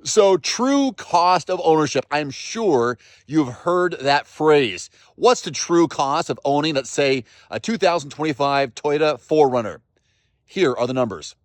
So, true cost of ownership. I'm sure you've heard that phrase. What's the true cost of owning, let's say, a 2025 Toyota 4Runner? Here are the numbers.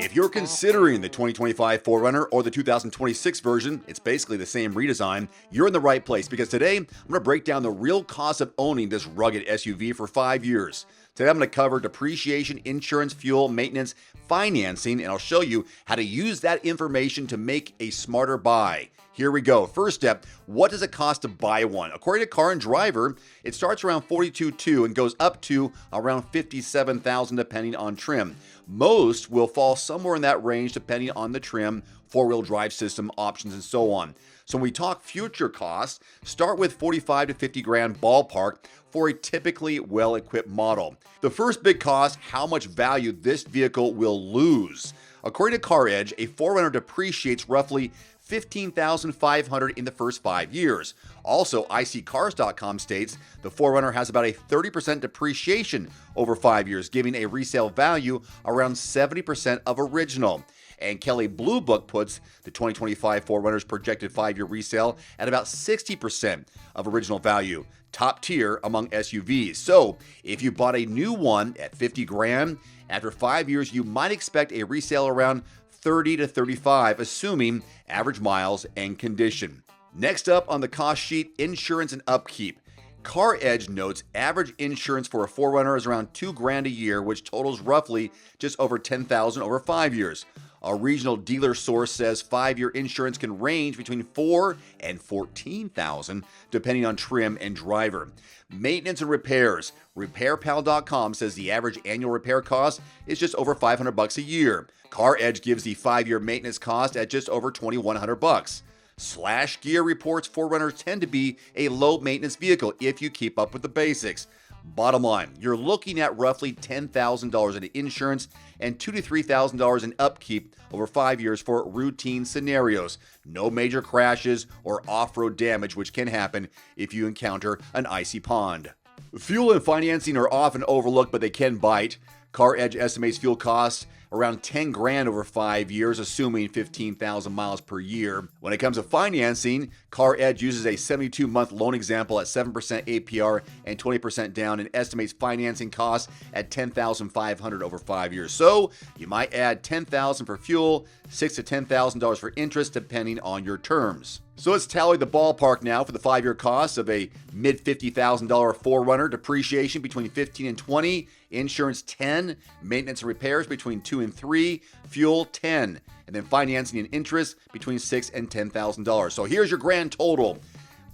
If you're considering the 2025 4Runner or the 2026 version, it's basically the same redesign, you're in the right place because today I'm going to break down the real cost of owning this rugged SUV for 5 years. Today I'm going to cover depreciation, insurance, fuel, maintenance, financing, and I'll show you how to use that information to make a smarter buy. Here we go. First step, what does it cost to buy one? According to Car and Driver, it starts around $42,200 and goes up to around $57,000 depending on trim. Most will fall somewhere in that range depending on the trim, four-wheel drive system, options, and so on. So when we talk future costs, start with 45 to 50 grand ballpark for a typically well-equipped model. The first big cost, how much value this vehicle will lose. According to CarEdge, a 4Runner depreciates roughly $15,500 in the first 5 years. Also, iSeeCars.com states the 4Runner has about a 30% depreciation over 5 years, giving a resale value around 70% of original. And Kelley Blue Book puts the 2025 4Runner's projected 5-year resale at about 60% of original value, top tier among SUVs. So, if you bought a new one at 50 grand, after 5 years, you might expect a resale around 30 to 35, assuming average miles and condition. Next up on the cost sheet, insurance and upkeep. CarEdge notes average insurance for a 4Runner is around $2 grand a year, which totals roughly just over $10,000 over 5 years. A regional dealer source says 5-year insurance can range between $4,000 and $14,000 depending on trim and driver. Maintenance and repairs. RepairPal.com says the average annual repair cost is just over $500 a year. CarEdge gives the 5-year maintenance cost at just over $2,100. Slash Gear reports 4Runners tend to be a low maintenance vehicle if you keep up with the basics. Bottom line, you're looking at roughly $10,000 in insurance and $2,000 to $3,000 in upkeep over 5 years for routine scenarios. No major crashes or off-road damage, which can happen if you encounter an icy pond. Fuel and financing are often overlooked, but they can bite. CarEdge estimates fuel costs around 10 grand over 5 years, assuming 15,000 miles per year. When it comes to financing, CarEdge uses a 72-month loan example at 7% APR and 20% down and estimates financing costs at $10,500 over 5 years. So you might add $10,000 for fuel, $6,000 to $10,000 for interest, depending on your terms. So let's tally the ballpark now for the 5-year cost of a mid-$50,000 4Runner, depreciation between 15 and 20, insurance 10, maintenance and repairs between 2 and 3, fuel 10, and then financing and interest between $6,000 and $10,000. So here's your grand total: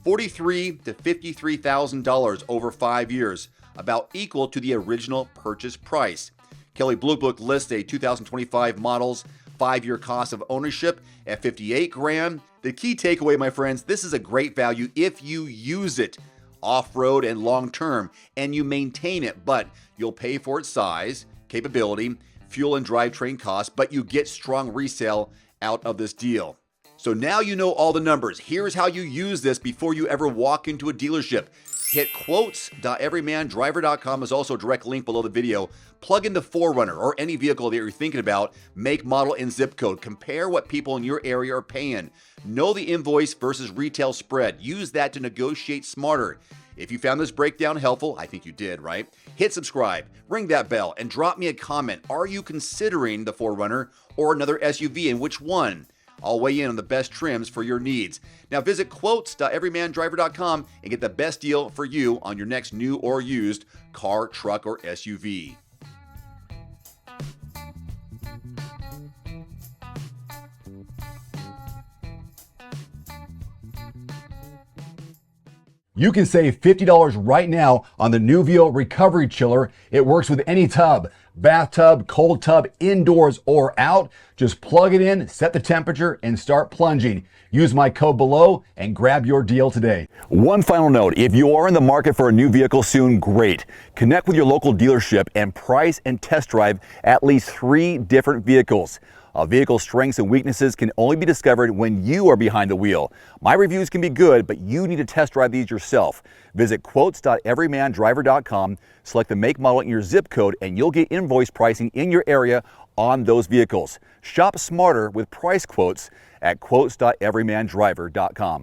$43,000 to $53,000 over 5 years, about equal to the original purchase price. Kelley Blue Book lists a 2025 model's 5-year cost of ownership at 58 grand. The key takeaway, my friends, this is a great value if you use it off-road and long-term and you maintain it, but you'll pay for its size, capability, fuel and drivetrain costs, but you get strong resale out of this deal. So now you know all the numbers. Here's how you use this before you ever walk into a dealership. Hit quotes.everymandriver.com is also a direct link below the video. Plug in the 4Runner or any vehicle that you're thinking about, make, model, and zip code. Compare what people in your area are paying. Know the invoice versus retail spread. Use that to negotiate smarter. If you found this breakdown helpful, I think you did, right? Hit subscribe, ring that bell, and drop me a comment. Are you considering the 4Runner or another SUV, and which one? I'll weigh in on the best trims for your needs. Now visit quotes.everymandriver.com and get the best deal for you on your next new or used car, truck, or SUV. You can save $50 right now on the Nuvio Recovery Chiller. It works with any tub, bathtub, cold tub, indoors or out. Just plug it in, set the temperature, and start plunging. Use my code below and grab your deal today. One final note, if you are in the market for a new vehicle soon, great. Connect with your local dealership and price and test drive at least 3 different vehicles. A vehicle's strengths and weaknesses can only be discovered when you are behind the wheel. My reviews can be good, but you need to test drive these yourself. Visit quotes.everymandriver.com, select the make, model, and your zip code, and you'll get invoice pricing in your area on those vehicles. Shop smarter with price quotes at quotes.everymandriver.com.